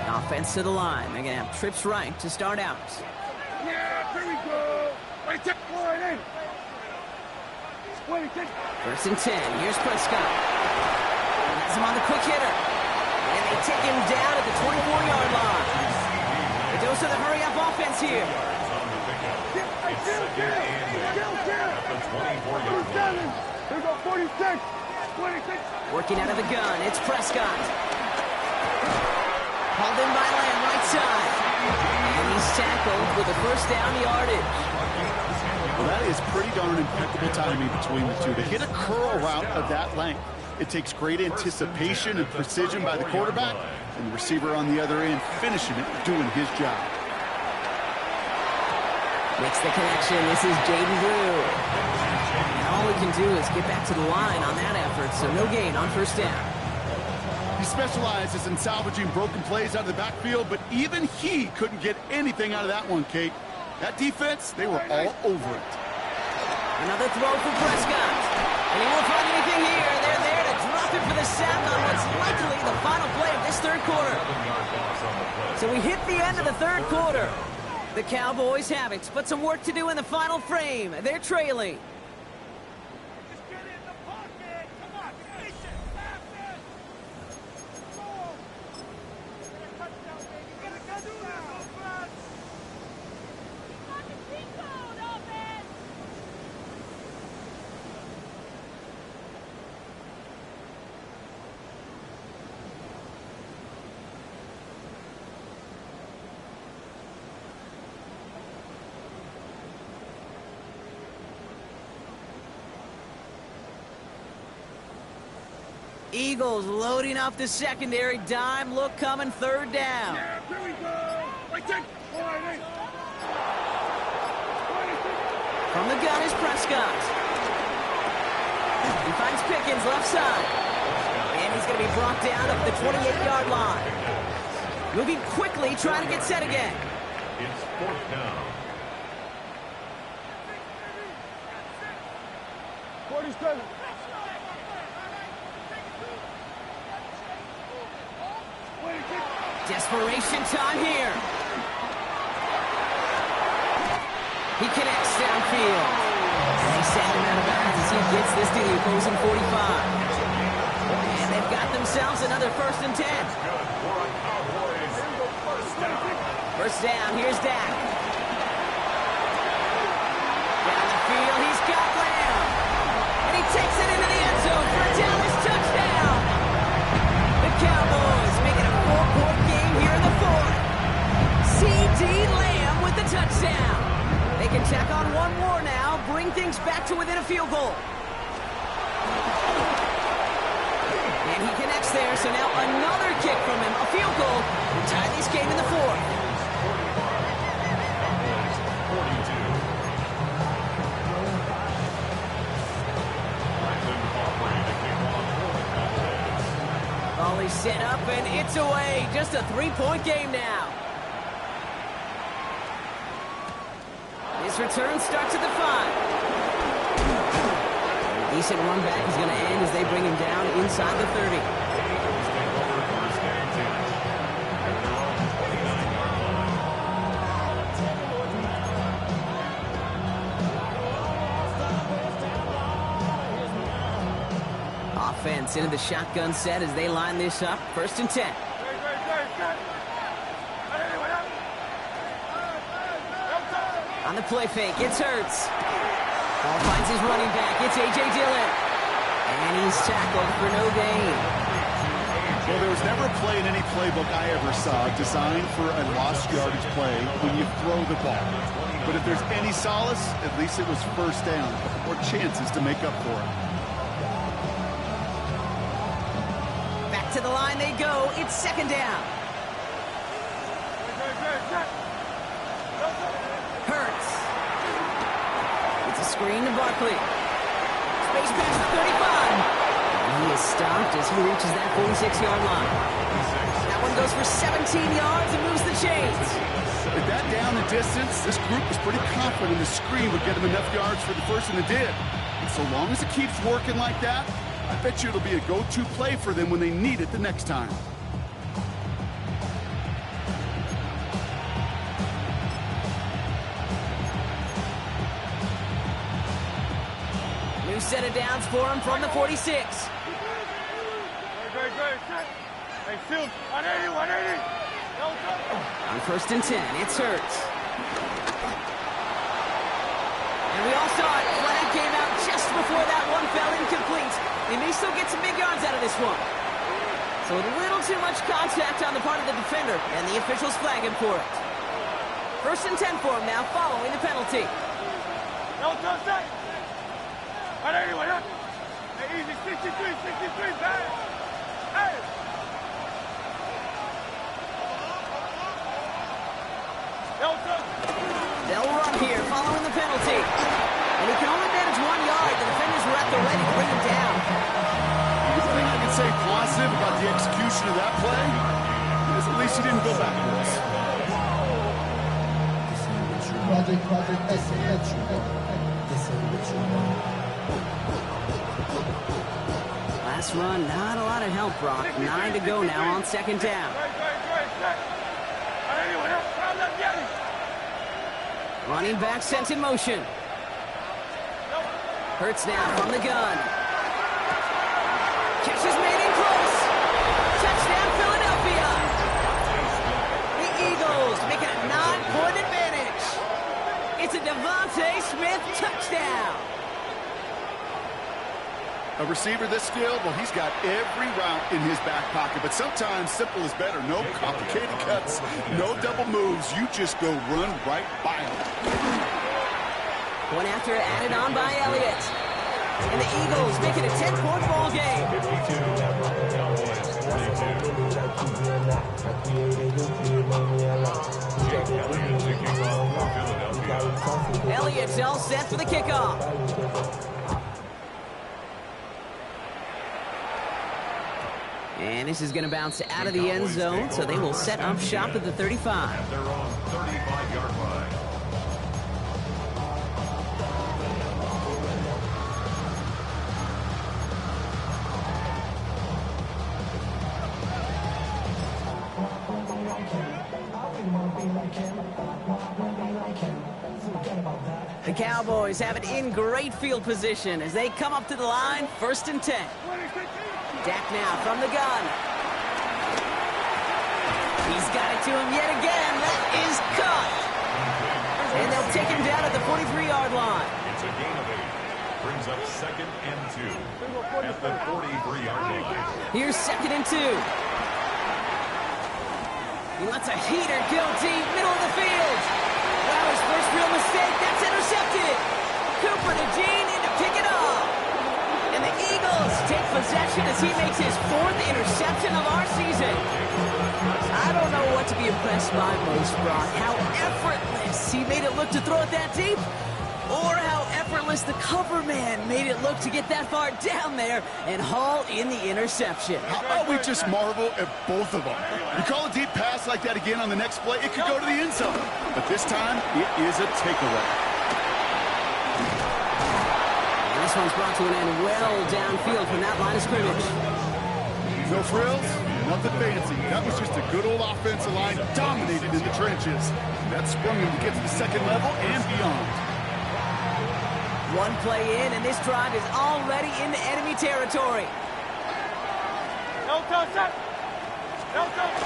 line. Offense to the line. They're going to have trips right to start out. Yeah, here we go. Right, take one in. 1st and 10. Here's Prescott. Has him on the quick hitter. And they take him down at the 24-yard line. The dose of the hurry-up offense here. Here we go, 46. 26. Working out of the gun. It's Prescott. Hauled in by Lamb, right side. And he's tackled with a 1st down yardage. Well, that is pretty darn impeccable timing between the two. To hit a curl route of that length, it takes great anticipation and precision by the quarterback, and the receiver on the other end finishing it, doing his job. Makes the connection. This is Jaden Drew. And all we can do is get back to the line on that effort, so no gain on first down. He specializes in salvaging broken plays out of the backfield, but even he couldn't get anything out of that one, Kate. That defense, they were all over it. Another throw for Prescott. And he won't find anything here. They're there to drop it for the sack on what's likely the final play of this third quarter. So we hit the end of the third quarter. The Cowboys have it, but some work to do in the final frame. They're trailing. Just get in the pocket. Come on, finish it. Pass it. Go. Get a touchdown, baby. Get a touchdown. Eagles loading up the secondary. Dime look coming, third down. Yeah, here we go. Right there. All right, From the gun is Prescott. He finds Pickens left side. And he's going to be brought down up the 28-yard line. Moving quickly, trying to get set again. It's fourth down. 47. Desperation time here. He connects downfield. And he sent him out of bounds as he gets this to the opposing 45. And they've got themselves another 1st and 10. First down, here's Dak. Down the field, he's got Lamb. And he takes it into the end zone for a Dallas touchdown. The Cowboys make it a 4-point game here in the fourth. C.D. Lamb with the touchdown. They can tack on one more now, bring things back to within a field goal. And he connects there, so now another kick from him, a field goal, to tie this game in the fourth. Volley set up, and it's away. Just a 3-point game now. This return starts at the 5. Decent run back is going to end as they bring him down inside the 30. Offense into the shotgun set as they line this up. 1st and 10. On the play fake, it's Hurts. Ball finds his running back. It's A.J. Dillon. And he's tackled for no gain. Well, there was never a play in any playbook I ever saw designed for a lost yardage play when you throw the ball. But if there's any solace, at least it was 1st down, or chances to make up for it. To the line they go. It's 2nd down. Hurts. It's a screen to Barkley. Space pass to 35. And he is stopped as he reaches that 46-yard line. That one goes for 17 yards and moves the chains. With that down the distance, this group was pretty confident the screen would get them enough yards for the first, and it did. And so long as it keeps working like that, I bet you it'll be a go-to play for them when they need it the next time. New set of downs for him from the 46. Hey, Phil, 180, 180. On 1st and 10, it's Hurts. And we all saw it. Fleming came out just before that one fell incomplete. They may still get some big yards out of this one. So a little too much contact on the part of the defender, and the officials flag him for it. 1st and 10 for him now, following the penalty. No touch that. All right, anyway, huh? Hey, easy, 63, man. Hey. No touch. They'll run here, following the penalty. And he can only manage 1 yard. The defenders were at the ready to bring him down. The thing I can say positive about the execution of that play is at least he didn't go backwards. Last run, not a lot of help, Brock. 9 to go now on second down. Running back sent in motion. Hurts now from the gun. Catch is made in close. Touchdown, Philadelphia. The Eagles make it a 9-point advantage. It's a Devontae Smith touchdown. A receiver this skilled, well, he's got every route in his back pocket, but sometimes simple is better. No complicated cuts, no double moves. You just go run right by him. One after added on by Elliott. And the Eagles make it a 10-point ball game. 52, Jake Elliott kicking off for Philadelphia. Elliott's all set for the kickoff. And this is going to bounce out of the end zone, so they will set up shop at the 35. At their own 35-yard line. The Cowboys have it in great field position as they come up to the line, 1st and 10. Dak now from the gun. He's got it to him yet again. That is caught. And they'll take him down at the 43-yard line. It's a gain of 8. Brings up 2nd and 2 at the 43-yard line. Here's 2nd and 2. He lets a heater go deep, middle of the field. Wow, his first real mistake. That's intercepted. Cooper to Jean in to pick it up. And the Eagles take possession as he makes his 4th interception of our season. I don't know what to be impressed by most, Brock. How effortless he made it look to throw it that deep, or how effortless the cover man made it look to get that far down there and haul in the interception. How about we just marvel at both of them? You call a deep pass like that again on the next play, it could go to the end zone. But this time, it is a takeaway. This one's brought to an end well downfield from that line of scrimmage. No frills, nothing fancy. That was just a good old offensive line dominated in the trenches. That sprung him to get to the 2nd level and beyond. One play in, and this drive is already into enemy territory. No touch that. No touch.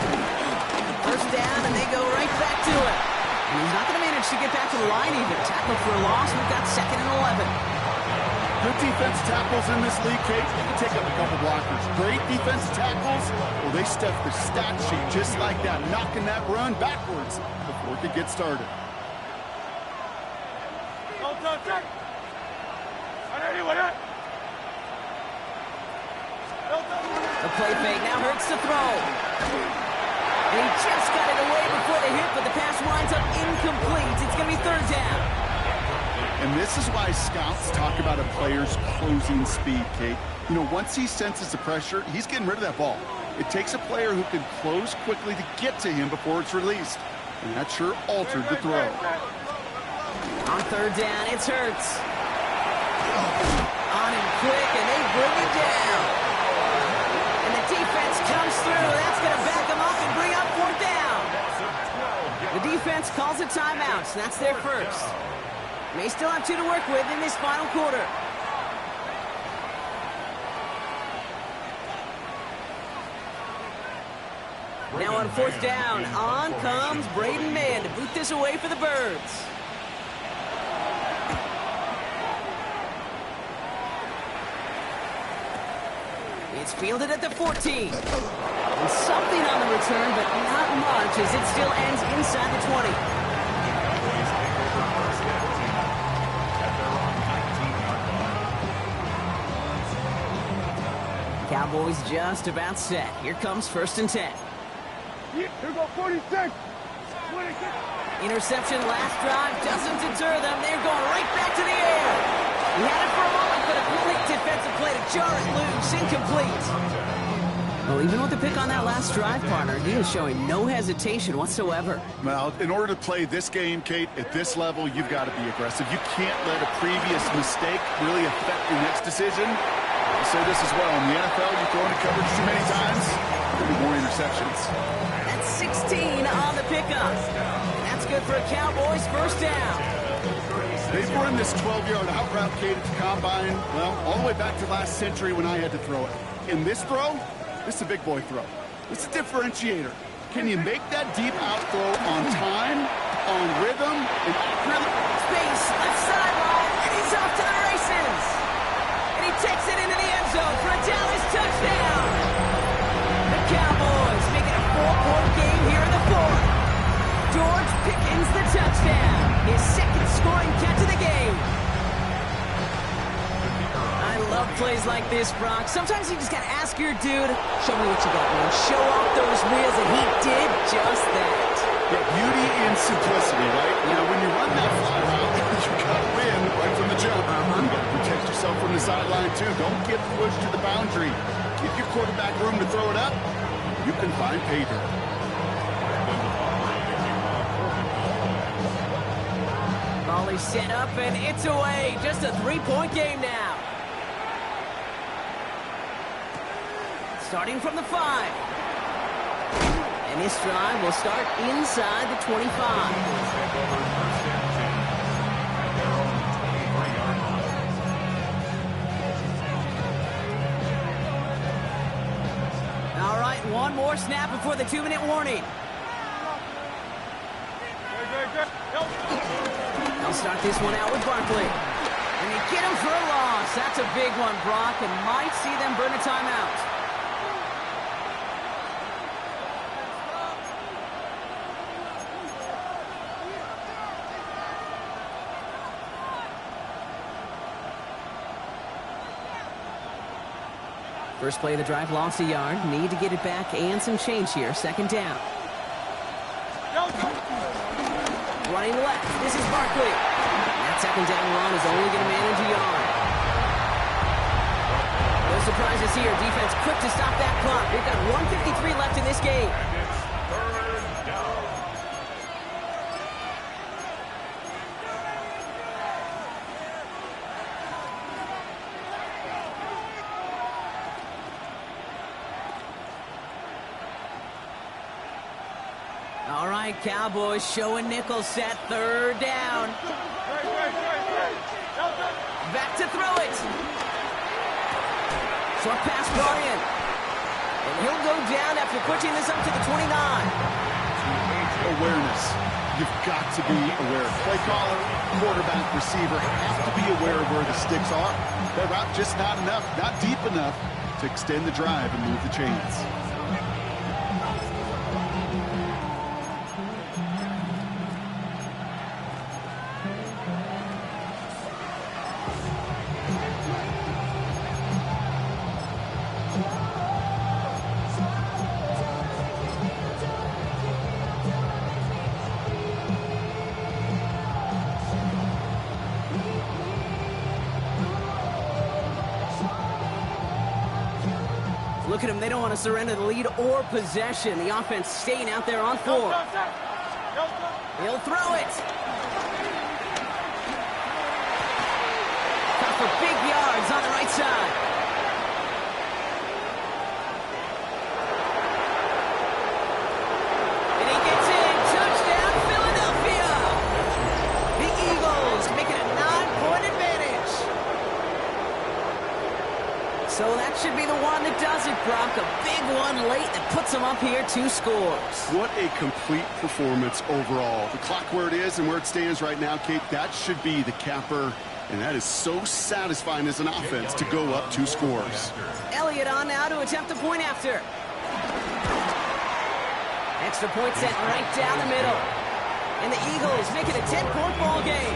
1st down, and they go right back to it. And he's not going to manage to get back to the line even. Tackle for a loss. We've got 2nd and 11. Good defense tackles in this league, Kate. They can take up a couple blockers. Great defense tackles, well, they stuff the stat sheet just like that, knocking that run backwards before it could get started. No touch that. The play fake now hurts the throw. And he just got it away before the hit, but the pass winds up incomplete. It's going to be 3rd down. And this is why scouts talk about a player's closing speed, Kate. You know, once he senses the pressure, he's getting rid of that ball. It takes a player who can close quickly to get to him before it's released. And that sure altered the throw. On 3rd down, it's Hurts. On him quick, and they bring him down. And the defense comes through. That's going to back him up and bring up 4th down. The defense calls a timeout, so that's their first. May still have 2 to work with in this final quarter. Now on 4th down, on comes Braden Mann to boot this away for the Birds. It's fielded at the 14. And something on the return, but not much as it still ends inside the 20. Cowboys take over first and 10 at their Cowboys just about set. Here comes 1st and 10. Here go 46. Interception last drive doesn't deter them. They're going right back to the air. He had it for a moment, but a quick defensive play to jar it loose. Incomplete. Well, even with the pick on that last drive, partner, he is showing no hesitation whatsoever. Well, in order to play this game, Kate, at this level, you've got to be aggressive. You can't let a previous mistake really affect your next decision. I'll say this as well. In the NFL, you throw into coverage too many times, there'll be more interceptions. That's 16 on the pickup. That's good for a Cowboys first down. They've run this 12-yard out route, Kate, at the combine, well, all the way back to last century when I had to throw it. In this throw, this is a big boy throw. It's a differentiator. Can you make that deep out throw on time, on rhythm, and accurately? Space, left sideline, and he's off to the races. And he takes it into the end zone for a Dallas touchdown. The Cowboys make it a 4-point game here in the 4th. George Pickens the touchdown. His second scoring catch of the game. I love plays like this, Brock. Sometimes you just gotta ask your dude, show me what you got, man. Show off those wheels, and he did just that. Yeah, beauty in simplicity, right? You know, when you run that fly route, you gotta win right from the jump. You gotta protect yourself from the sideline, too. Don't get pushed to the boundary. Give your quarterback room to throw it up. You can find pay dirt. Volley set up, and it's away. Just a 3-point game now. Starting from the 5. And this drive will start inside the 25. All right, one more snap before the 2-minute warning. They'll start this one out with Barkley. And they get him for a loss. That's a big one, Brock, and might see them burn a timeout. First play of the drive, lost a yard. Need to get it back and some change here. 2nd down. Running left. This is Barkley. That 2nd down run is only going to manage a yard. No surprises here. Defense quick to stop that clock. We've got 1:53 left in this game. All right, Cowboys showing nickel set. 3rd down. Back to throw it. Short pass, Brian. And he'll go down after pushing this up to the 29. Awareness. You've got to be aware. Play caller, quarterback, receiver have to be aware of where the sticks are. That route just not enough, not deep enough to extend the drive and move the chains. Look at them. They don't want to surrender the lead or possession. The offense staying out there on 4. He'll throw it. Cut for big yards on the right side. And he gets in. Touchdown, Philadelphia. The Eagles make it a 9-point advantage. So that should be the one that does it, Brock. A big one late that puts them up here 2 scores. What a complete performance overall. The clock where it is and where it stands right now, Kate, that should be the capper. And that is so satisfying as an offense to go up 2 scores. Elliott on now to attempt the point after. Extra point set right down the middle. And the Eagles make it a 10-point ball game.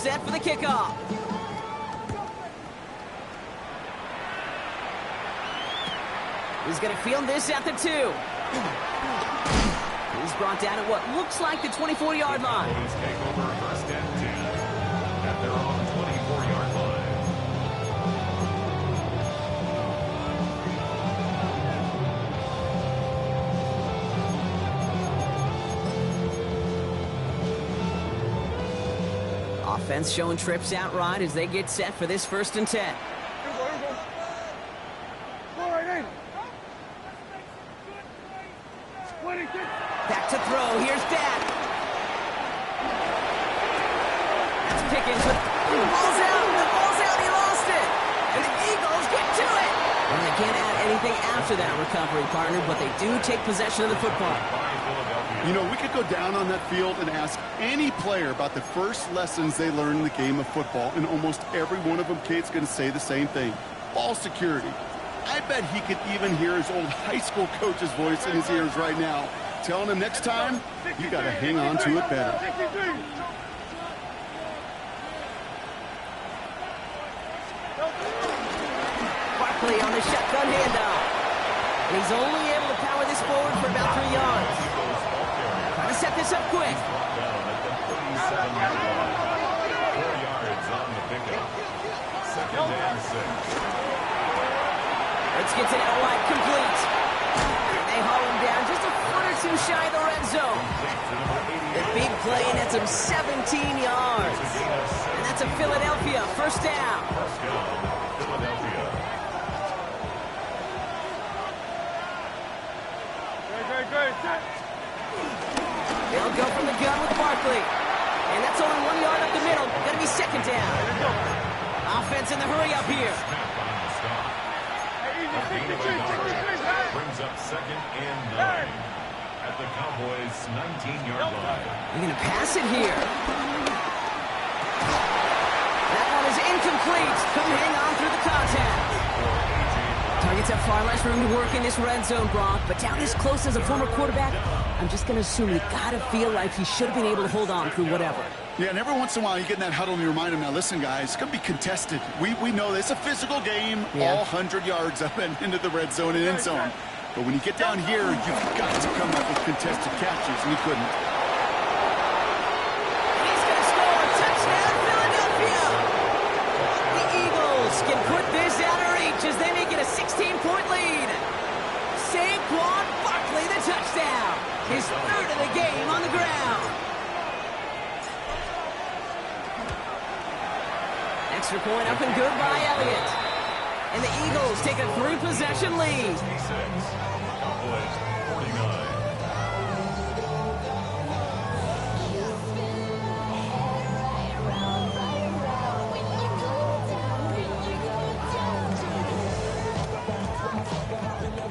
set for the kickoff. He's going to field this at the 2. He's brought down at what looks like the 24-yard line. Cowboys take over first and 10 at their own 24-yard line. Offense showing trips out right as they get set for this 1st and 10. Back to throw. Here's Dak. That's Pickens. But the ball's out. The ball's out. He lost it. And the Eagles get to it. And they can't add anything after that recovery, partner, but they do take possession of the football. You know, we could go down on that field and ask any player about the first lessons they learned in the game of football, and almost every one of them, Kate's going to say the same thing. Ball security. I bet he could even hear his old high school coach's voice in his ears right now, telling him next time, you got to hang on to it better. Barkley on the shotgun handoff. And he's only able to power this forward for about 3 yards. Trying to set this up quick. 4 yards on the pickup. 2nd and 6. Let's get to that wide complete. They haul him down just a foot or 2 shy of the red zone. The big play, and that's him 17 yards. And that's a Philadelphia 1st down. Philadelphia. They'll go from the gun with Barkley. And that's only 1 yard up the middle. Gonna be 2nd down. Offense in the hurry up here. Brings up 2nd and 9 at the Cowboys' 19-yard line. They're going to pass it here. That one is incomplete. Couldn't hang on through the contact. Targets have far less room to work in this red zone, Brock, but down this close as a former quarterback, I'm just going to assume you got to feel like he should have been able to hold on through whatever. Yeah, and every once in a while you get in that huddle and you remind them, now listen guys, it's going to be contested. We know this, a physical game, all 100 yards up and into the red zone and end zone. But when you get down here, you've got to come up with contested catches, and he couldn't. He's going to score. Touchdown, Philadelphia! The Eagles can put this out of reach as they make it a 16-point lead. Saquon Barkley, the touchdown. His 3rd of the game on the ground. Extra point up and good by Elliott. And the Eagles take a 3-possession lead. Cowboys 49.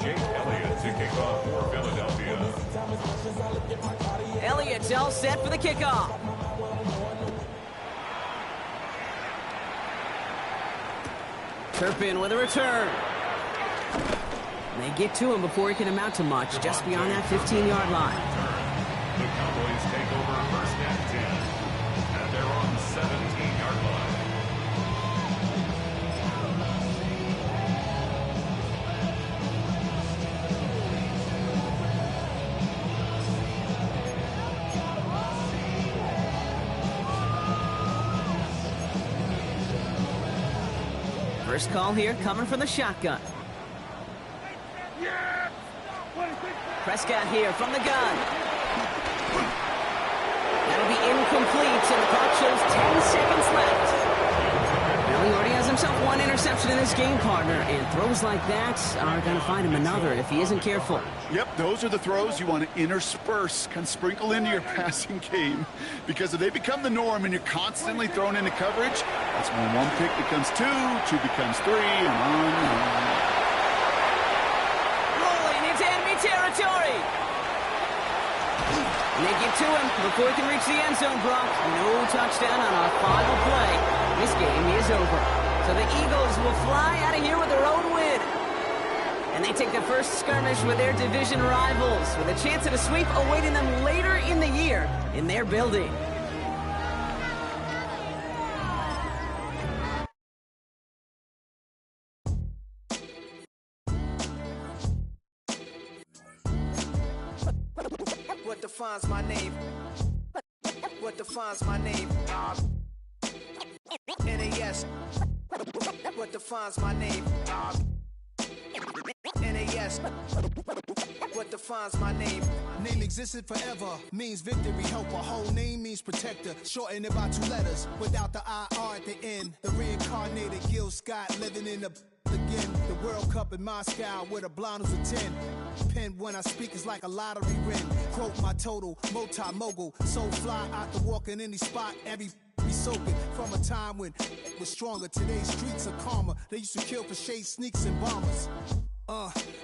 Jake Elliott to kick off for Philadelphia. Elliott's all set for the kickoff. Turpin with a return. They get to him before he can amount to much, just beyond that 15-yard line. The Cowboys take over 1st and 10 at their own 17-yard line. First call here coming from the shotgun. Prescott here from the gun. That'll be incomplete, and the clock shows 10 seconds left. Well, he already has himself 1 interception in this game, partner, and throws like that are going to find him another if he isn't careful. Yep, those are the throws you want to intersperse, kind of sprinkle into your passing game. Because if they become the norm and you're constantly thrown into coverage, that's when 1 pick becomes 2, 2 becomes 3, and on and on. Rolling into enemy territory. And they get to him before he can reach the end zone, Brock. No touchdown on our final play. This game is over. So the Eagles will fly out of here with their own win. And they take the first skirmish with their division rivals, with a chance at a sweep awaiting them later in the year in their building. What defines my name? What defines my name? NAS. What defines my name? NAS. What defines my name? Name existed forever, means victory, helper. Whole name means protector, shortened it by 2 letters, without the IR at the end. The reincarnated Gil Scott living in the again. The World Cup in Moscow with a blind who's a 10. Pen when I speak is like a lottery win. Quote my total, multi-mogul, so fly out the walk in any spot, every be soaking from a time when it was stronger. Today's streets are calmer. They used to kill for shade sneaks and bombers.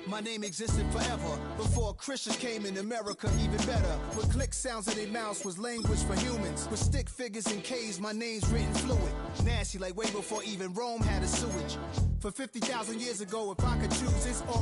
My name existed forever before Christians came in America, even better. With click sounds in their mouths was language for humans. With stick figures and K's, my name's written fluid. Nasty like way before even Rome had a sewage. For 50,000 years ago, if I could choose, it's already